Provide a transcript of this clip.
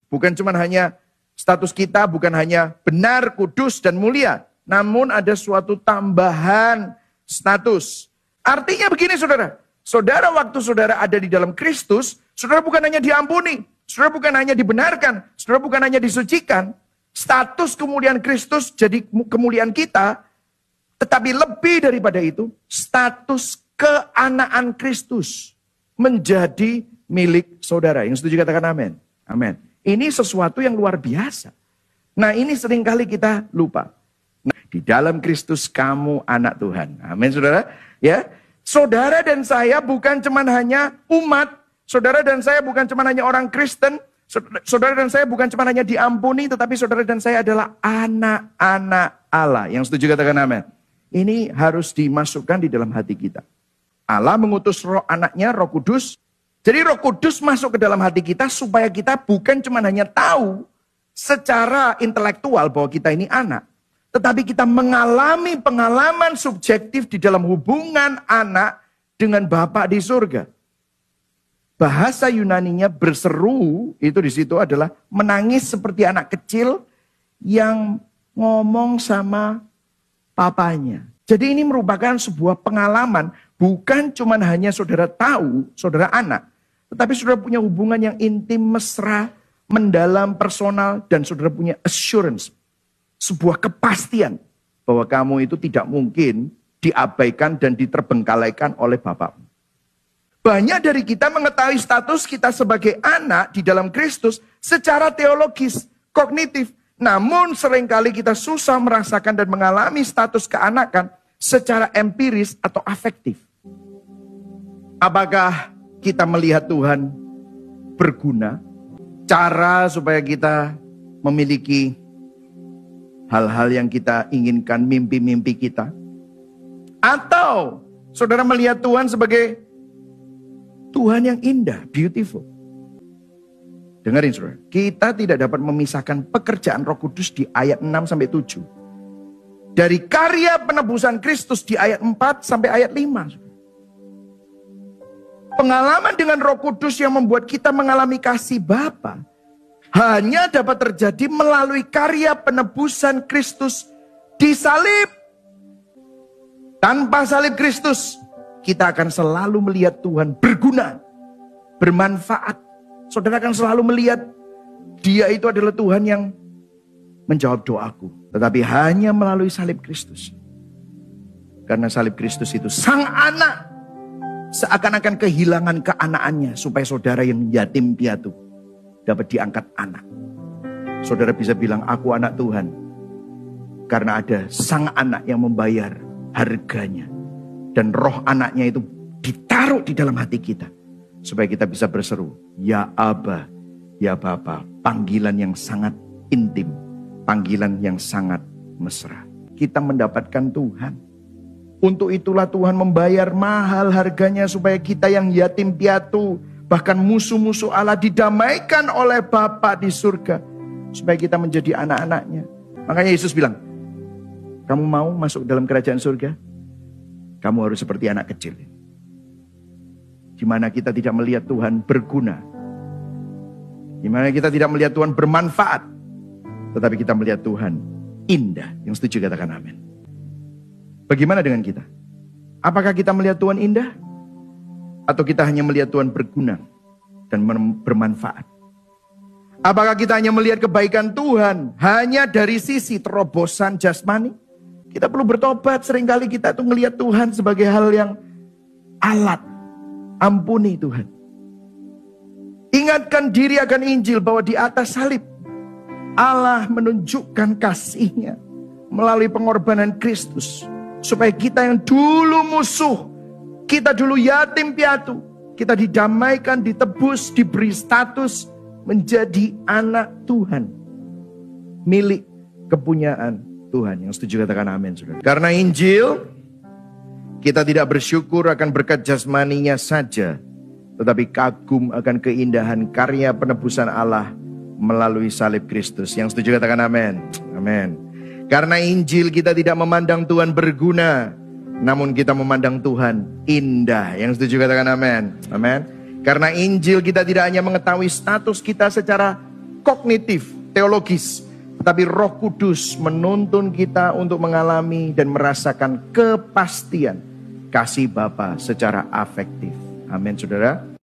Bukan cuma hanya status kita, bukan hanya benar, kudus, dan mulia. Namun ada suatu tambahan status. Artinya begini saudara. Saudara waktu saudara ada di dalam Kristus, saudara bukan hanya diampuni. Saudara bukan hanya dibenarkan. Saudara bukan hanya disucikan. Status kemuliaan Kristus jadi kemuliaan kita. Tetapi lebih daripada itu, status keanaan Kristus menjadi milik saudara. Yang setuju katakan amin. Amin. Ini sesuatu yang luar biasa. Nah ini seringkali kita lupa. Nah, di dalam Kristus kamu anak Tuhan. Amin saudara. Ya, saudara dan saya bukan cuma hanya umat. Saudara dan saya bukan cuma hanya orang Kristen. Saudara dan saya bukan cuma hanya diampuni. Tetapi saudara dan saya adalah anak-anak Allah. Yang setuju katakan amin. Ini harus dimasukkan di dalam hati kita. Allah mengutus roh anaknya, Roh Kudus. Jadi Roh Kudus masuk ke dalam hati kita supaya kita bukan cuma hanya tahu secara intelektual bahwa kita ini anak. Tetapi kita mengalami pengalaman subjektif di dalam hubungan anak dengan Bapa di surga. Bahasa Yunaninya berseru, itu di situ adalah menangis seperti anak kecil yang ngomong sama papanya. Jadi ini merupakan sebuah pengalaman, bukan cuma hanya saudara tahu, saudara anak, tetapi saudara punya hubungan yang intim, mesra, mendalam, personal, dan saudara punya assurance, sebuah kepastian bahwa kamu itu tidak mungkin diabaikan dan diterbengkalaikan oleh Bapakmu. Banyak dari kita mengetahui status kita sebagai anak di dalam Kristus secara teologis, kognitif. Namun seringkali kita susah merasakan dan mengalami status keanakan secara empiris atau afektif. Apakah kita melihat Tuhan berguna? Cara supaya kita memiliki hal-hal yang kita inginkan, mimpi-mimpi kita? Atau saudara melihat Tuhan sebagai Tuhan yang indah, beautiful? Dengarin saudara, kita tidak dapat memisahkan pekerjaan Roh Kudus di ayat 6-7. Dari karya penebusan Kristus di ayat 4 sampai ayat 5. Pengalaman dengan Roh Kudus yang membuat kita mengalami kasih Bapa hanya dapat terjadi melalui karya penebusan Kristus di salib. Tanpa salib Kristus, kita akan selalu melihat Tuhan berguna, bermanfaat. Saudara akan selalu melihat Dia itu adalah Tuhan yang menjawab doaku. Tetapi hanya melalui salib Kristus. Karena salib Kristus itu sang anak seakan-akan kehilangan keanaannya. Supaya saudara yang yatim piatu dapat diangkat anak. Saudara bisa bilang aku anak Tuhan. Karena ada sang anak yang membayar harganya. Dan roh anaknya itu ditaruh di dalam hati kita. Supaya kita bisa berseru, ya Aba, ya Bapa. Panggilan yang sangat intim. Panggilan yang sangat mesra. Kita mendapatkan Tuhan. Untuk itulah Tuhan membayar mahal harganya. Supaya kita yang yatim piatu, bahkan musuh-musuh Allah didamaikan oleh Bapa di surga. Supaya kita menjadi anak-anaknya. Makanya Yesus bilang, kamu mau masuk dalam kerajaan surga? Kamu harus seperti anak kecil. Di mana kita tidak melihat Tuhan berguna. Di mana kita tidak melihat Tuhan bermanfaat. Tetapi kita melihat Tuhan indah. Yang setuju katakan amin. Bagaimana dengan kita? Apakah kita melihat Tuhan indah? Atau kita hanya melihat Tuhan berguna dan bermanfaat? Apakah kita hanya melihat kebaikan Tuhan hanya dari sisi terobosan jasmani? Kita perlu bertobat. Seringkali kita tuh melihat Tuhan sebagai hal yang alat. Ampuni Tuhan. Ingatkan diri akan Injil bahwa di atas salib Allah menunjukkan kasih-Nya melalui pengorbanan Kristus. Supaya kita yang dulu musuh, kita dulu yatim piatu, kita didamaikan, ditebus, diberi status menjadi anak Tuhan. Milik kepunyaan Tuhan. Yang setuju katakan amin saudara. Karena Injil, kita tidak bersyukur akan berkat jasmaninya saja, tetapi kagum akan keindahan karya penebusan Allah melalui salib Kristus. Yang setuju katakan amin. Amin. Karena Injil kita tidak memandang Tuhan berguna, namun kita memandang Tuhan indah. Yang setuju katakan amin. Amin. Karena Injil kita tidak hanya mengetahui status kita secara kognitif, teologis. Tetapi Roh Kudus menuntun kita untuk mengalami dan merasakan kepastian kasih Bapa secara afektif. Amin, saudara.